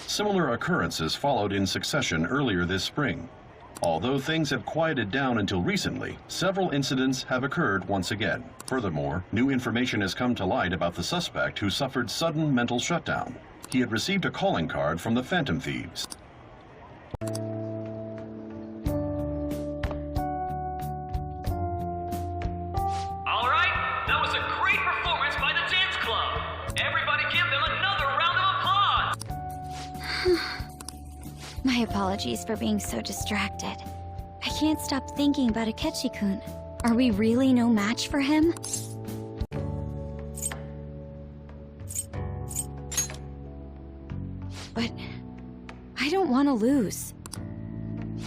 Similar occurrences followed in succession earlier this spring. Although things have quieted down until recently, several incidents have occurred once again. Furthermore, new information has come to light about the suspect who suffered sudden mental shutdown. He had received a calling card from the Phantom Thieves. My apologies for being so distracted. I can't stop thinking about Akechi-kun. Are we really no match for him? But I don't want to lose.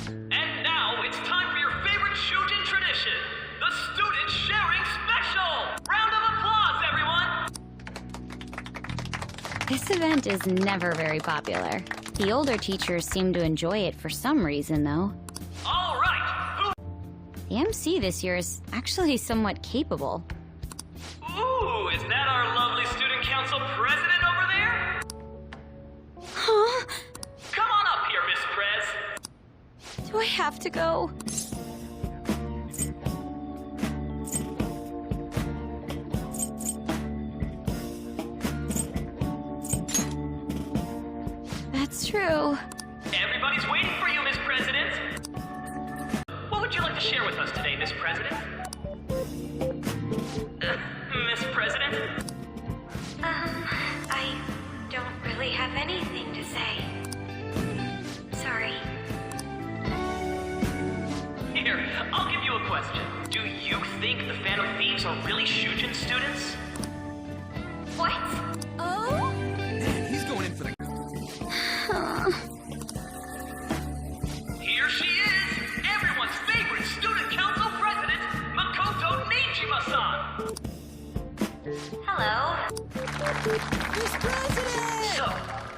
And now it's time for your favorite Shujin tradition, the Student Sharing Special! Round of applause, everyone! This event is never very popular. The older teachers seem to enjoy it for some reason, though. All right! The MC this year is actually somewhat capable. Ooh, is that our lovely student council president over there? Huh? Come on up here, Miss Prez. Do I have to go? That's true. Everybody's waiting for you, Miss President. What would you like to share with us today, Miss President? Miss President? I don't really have anything to say. Sorry. Here, I'll give you a question. Do you think the Phantom Thieves are really Shujin students? What? Oh? He's going in for the... Here she is, everyone's favorite student council president, Makoto Nijima-san. Hello. Miss President! So,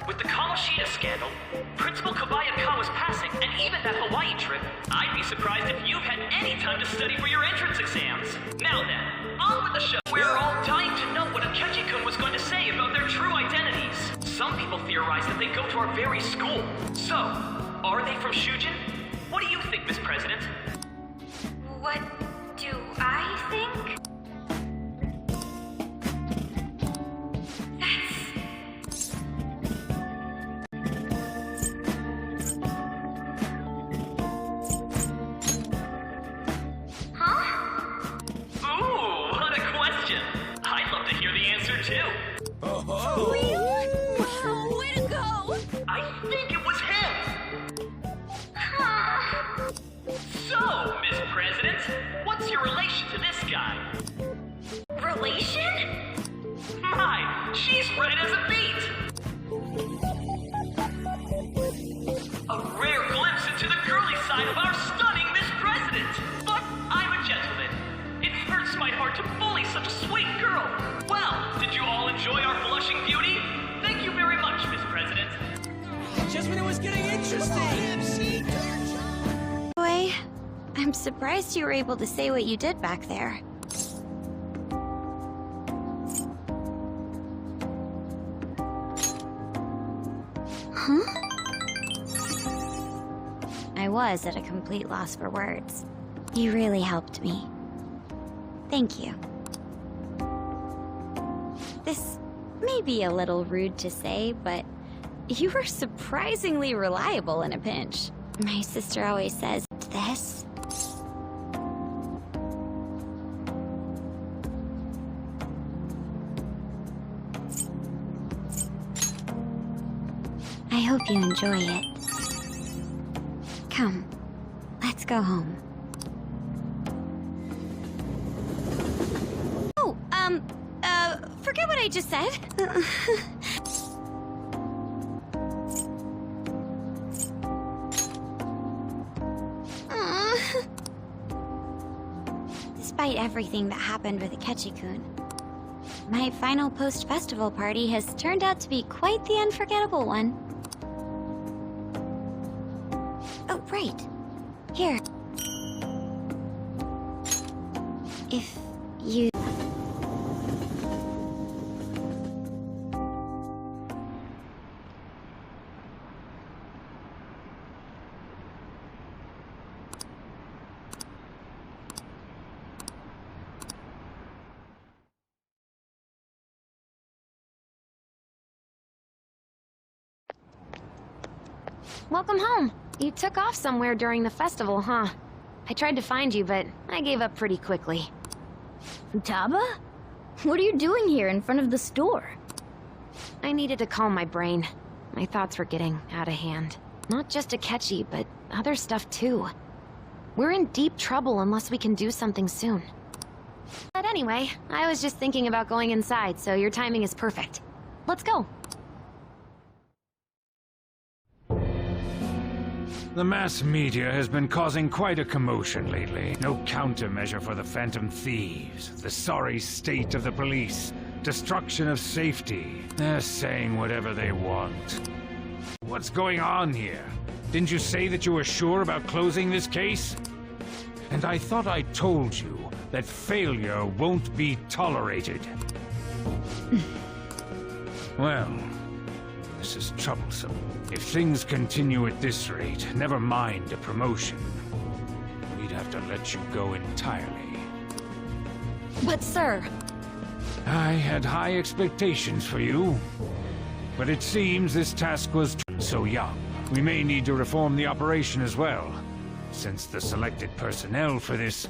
with the Kamoshida scandal, Principal Kobayakawa's passing, and even that Hawaii trip, I'd be surprised if you've had any time to study for your entrance exams. Now then, on with the show. We're all dying to know what Akechi-kun was going to say about their true identities. Some people theorize that they go to our very school. So, are they from Shujin? What do you think, Miss President? What do I think? Too. Oh-ho! Really? Wow, way to go! I think it was him! So, Miss President, what's your relation to this guy? Relation? My, she's right as a beat! A rare glimpse into the girly side of our stunning Miss President! But I'm a gentleman. It hurts my heart to bully such a sweet girl. Well, did you all enjoy our blushing beauty? Thank you very much, Miss President. Just when it was getting interesting! Boy, I'm surprised you were able to say what you did back there. Huh? I was at a complete loss for words. You really helped me. Thank you. This may be a little rude to say, but you were surprisingly reliable in a pinch. My sister always says this. I hope you enjoy it. Come, let's go home. Oh, forget what I just said. Despite everything that happened with Akechi-kun, my final post-festival party has turned out to be quite the unforgettable one. Oh, right. Here. If you... welcome home. You took off somewhere during the festival, huh? I tried to find you, but I gave up pretty quickly. Futaba? What are you doing here in front of the store? I needed to calm my brain. My thoughts were getting out of hand. Not just Akechi, but other stuff too. We're in deep trouble unless we can do something soon. But anyway, I was just thinking about going inside, so your timing is perfect. Let's go. The mass media has been causing quite a commotion lately. No countermeasure for the Phantom Thieves, the sorry state of the police, destruction of safety. They're saying whatever they want. What's going on here? Didn't you say that you were sure about closing this case? And I thought I told you that failure won't be tolerated. Well, this is troublesome. If things continue at this rate, never mind a promotion. We'd have to let you go entirely. But sir... I had high expectations for you. But it seems this task was so young. We may need to reform the operation as well, since the selected personnel for this...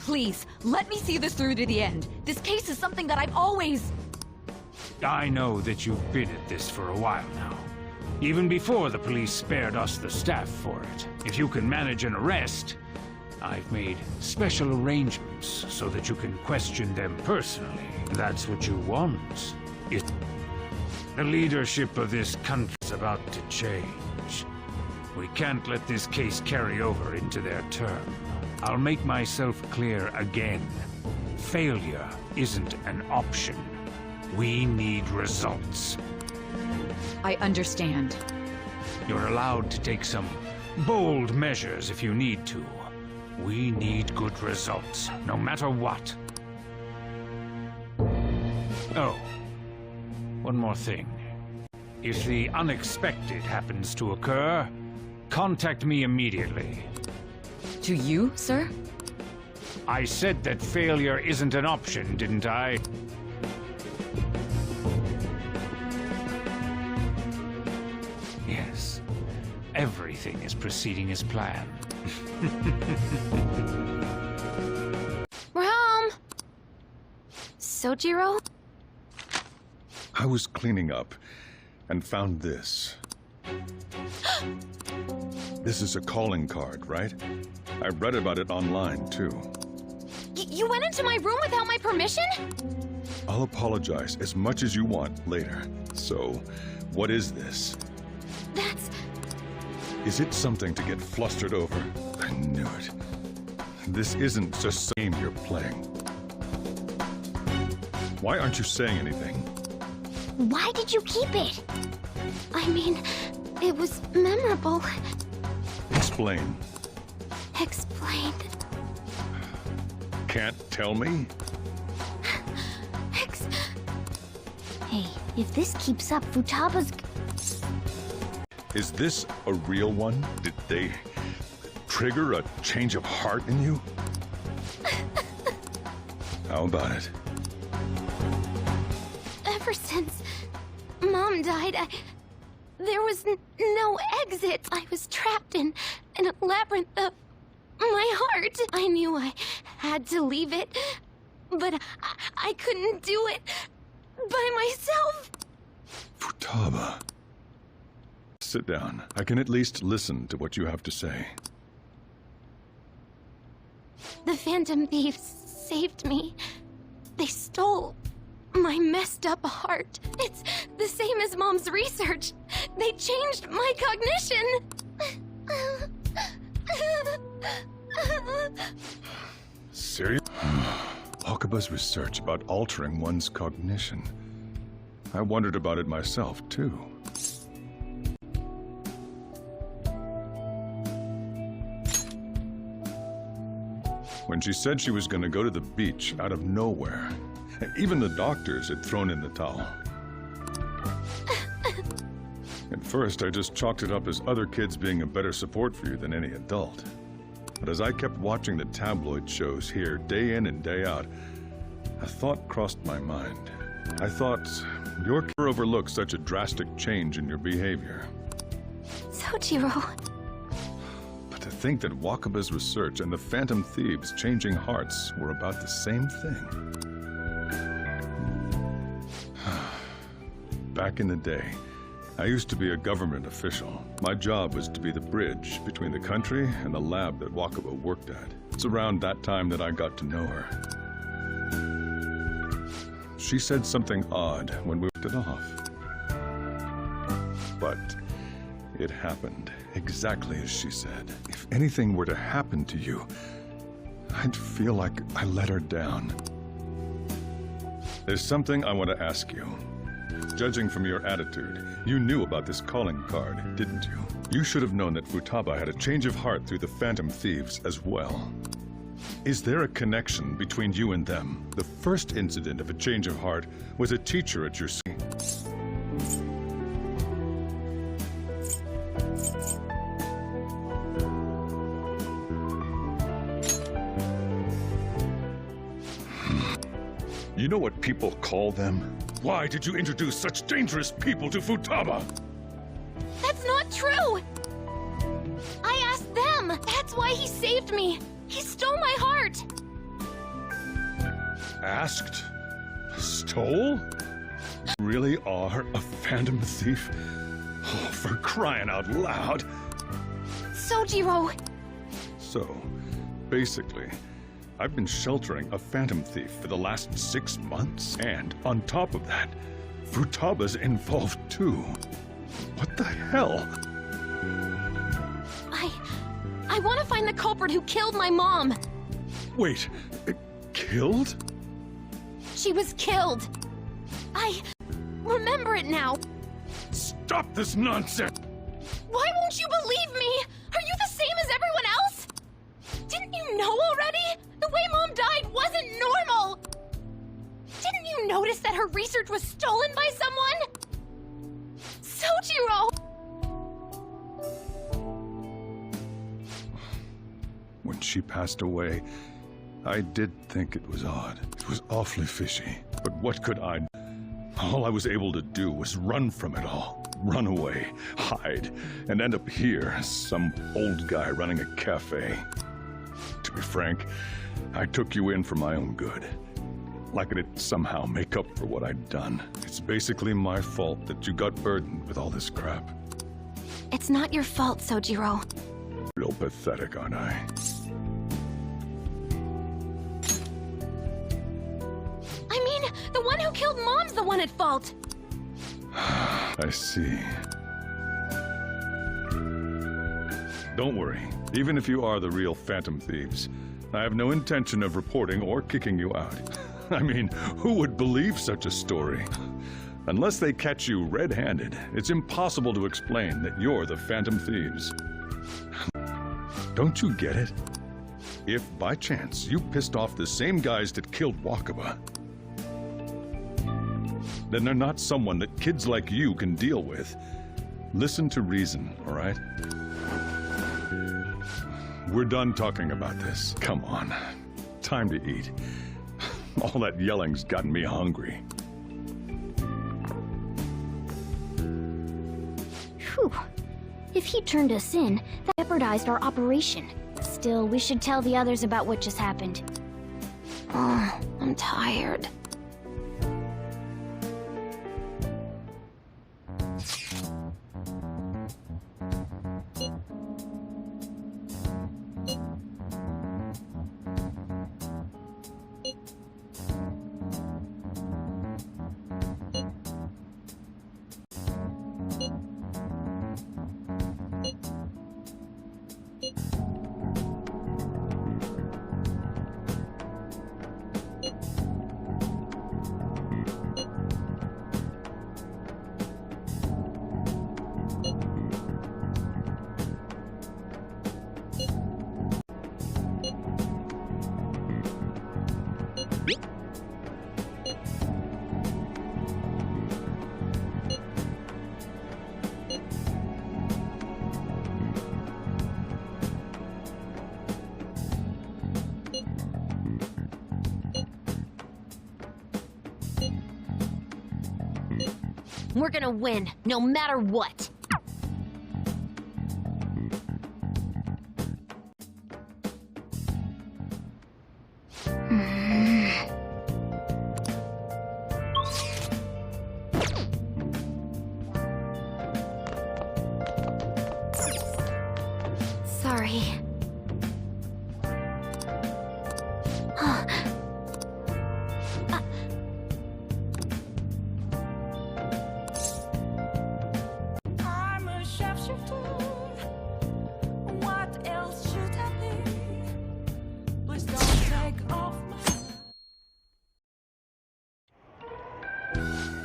Please, let me see this through to the end. This case is something that I've always... I know that you've been at this for a while now. Even before the police spared us the staff for it. If you can manage an arrest, I've made special arrangements so that you can question them personally. That's what you want. The leadership of this country is about to change. We can't let this case carry over into their term. I'll make myself clear again. Failure isn't an option. We need results. I understand. You're allowed to take some bold measures if you need to. We need good results, no matter what. Oh, one more thing. If the unexpected happens to occur, contact me immediately. To you, sir? I said that failure isn't an option, didn't I? Yes. Everything is proceeding as planned. We're home! Sojiro? I was cleaning up and found this. This is a calling card, right? I read about it online, too. You went into my room without my permission? I'll apologize as much as you want later. So, what is this? That's... Is it something to get flustered over? I knew it. This isn't just a game you're playing. Why aren't you saying anything? Why did you keep it? I mean, it was memorable. Explain. Explain. Can't tell me? Hey, if this keeps up, Futaba's... Is this a real one? Did they trigger a change of heart in you? How about it? Ever since Mom died, there was no exit. I was trapped in a labyrinth of my heart. I knew I had to leave it, but I couldn't do it by myself. Futaba. Sit down. I can at least listen to what you have to say. The Phantom Thieves saved me. They stole my messed up heart. It's the same as Mom's research. They changed my cognition. Serious? Okaba's research about altering one's cognition. I wondered about it myself, too. When she said she was going to go to the beach out of nowhere, even the doctors had thrown in the towel. At first, I just chalked it up as other kids being a better support for you than any adult. But as I kept watching the tabloid shows here, day in and day out, a thought crossed my mind. I thought, you'll never overlook such a drastic change in your behavior. Sojiro. But to think that Wakaba's research and the Phantom Thieves' changing hearts were about the same thing. Back in the day, I used to be a government official. My job was to be the bridge between the country and the lab that Wakaba worked at. It's around that time that I got to know her. She said something odd when we worked it off. But it happened exactly as she said. If anything were to happen to you, I'd feel like I let her down. There's something I want to ask you. Judging from your attitude, you knew about this calling card, didn't you? You should have known that Futaba had a change of heart through the Phantom Thieves as well. Is there a connection between you and them? The first incident of a change of heart was a teacher at your school. You know what people call them? Why did you introduce such dangerous people to Futaba? That's not true! I asked them! That's why he saved me! He stole my heart! Asked? Stole? You really are a Phantom Thief? Oh, for crying out loud! Sojiro! So, basically, I've been sheltering a Phantom Thief for the last 6 months. And on top of that, Futaba's involved too. What the hell? I want to find the culprit who killed my mom! Wait, killed? She was killed! I remember it now! Stop this nonsense! Why won't you believe me? Are you the same as everyone else? Didn't you know already? The way Mom died wasn't normal! Didn't you notice that her research was stolen by someone? Sojiro! When she passed away, I did think it was odd. It was awfully fishy. But what could I do? All I was able to do was run from it all. Run away, hide, and end up here as some old guy running a cafe. To be frank, I took you in for my own good. Like it'd somehow make up for what I'd done. It's basically my fault that you got burdened with all this crap. It's not your fault, Sojiro. Real pathetic, aren't I? I mean, the one who killed Mom's the one at fault! I see. Don't worry. Even if you are the real Phantom Thieves, I have no intention of reporting or kicking you out. I mean, who would believe such a story? Unless they catch you red-handed, it's impossible to explain that you're the Phantom Thieves. Don't you get it? If, by chance, you pissed off the same guys that killed Wakaba, then they're not someone that kids like you can deal with. Listen to reason, all right? We're done talking about this. Come on. Time to eat. All that yelling's gotten me hungry. Phew. If he turned us in, that jeopardized our operation. Still, we should tell the others about what just happened. Oh, I'm tired. We're gonna win, no matter what.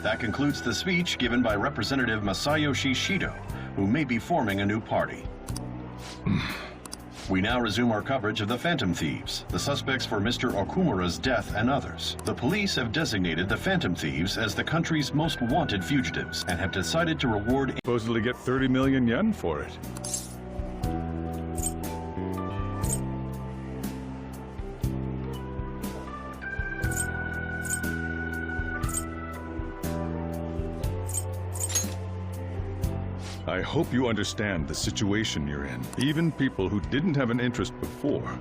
That concludes the speech given by Representative Masayoshi Shido, who may be forming a new party. We now resume our coverage of the Phantom Thieves, the suspects for Mr. Okumura's death and others. The police have designated the Phantom Thieves as the country's most wanted fugitives and have decided to reward... Supposedly get 30 million yen for it. I hope you understand the situation you're in. Even people who didn't have an interest before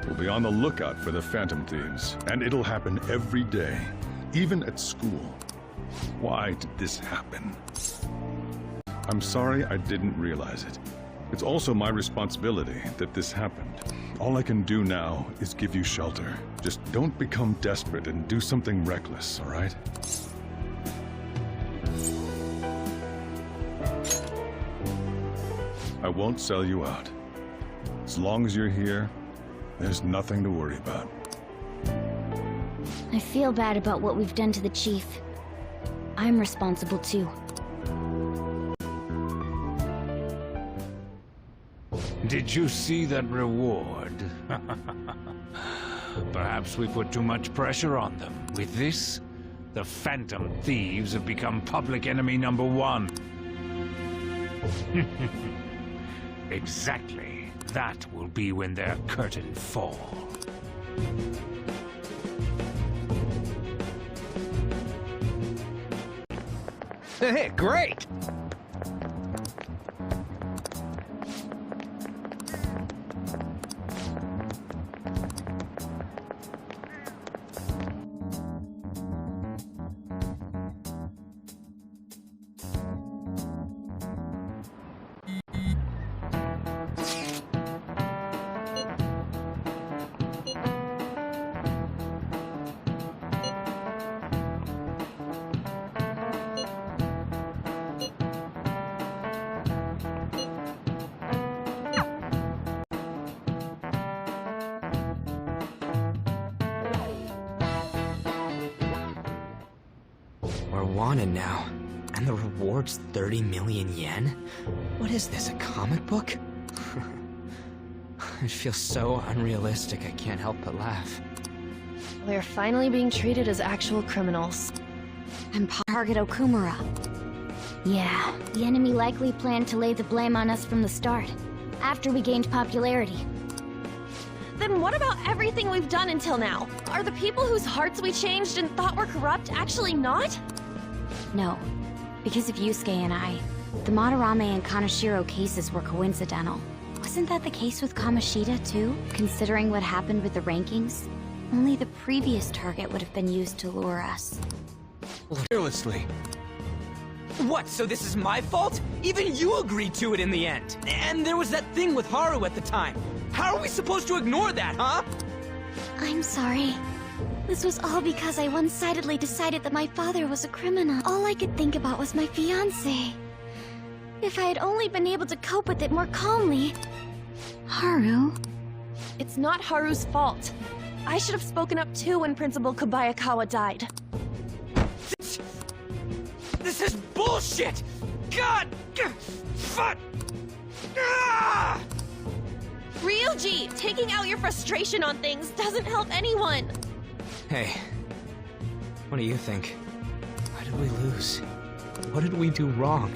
will be on the lookout for the Phantom Thieves. And it'll happen every day, even at school. Why did this happen? I'm sorry I didn't realize it. It's also my responsibility that this happened. All I can do now is give you shelter. Just don't become desperate and do something reckless, all right? I won't sell you out. As long as you're here, there's nothing to worry about. I feel bad about what we've done to the chief. I'm responsible too. Did you see that reward? Perhaps we put too much pressure on them. With this, the Phantom Thieves have become public enemy number 1. Exactly. That will be when their curtain fall. Hey, great! We're wanted now, and the reward's 30 million yen? What is this, a comic book? It feels so unrealistic I can't help but laugh. We're finally being treated as actual criminals. And target Okumura. Yeah, the enemy likely planned to lay the blame on us from the start, after we gained popularity. Then what about everything we've done until now? Are the people whose hearts we changed and thought were corrupt actually not? No, because of Yusuke and I, the Madarame and Kaneshiro cases were coincidental. Wasn't that the case with Kamoshida, too? Considering what happened with the rankings, only the previous target would have been used to lure us. Fearlessly. What, so this is my fault? Even you agreed to it in the end. And there was that thing with Haru at the time. How are we supposed to ignore that, huh? I'm sorry. This was all because I one-sidedly decided that my father was a criminal. All I could think about was my fiancé. If I had only been able to cope with it more calmly... Haru? It's not Haru's fault. I should have spoken up too when Principal Kobayakawa died. This is bullshit! God! Fuck! Ah! Ryuji, taking out your frustration on things doesn't help anyone. Hey, what do you think? Why did we lose? What did we do wrong?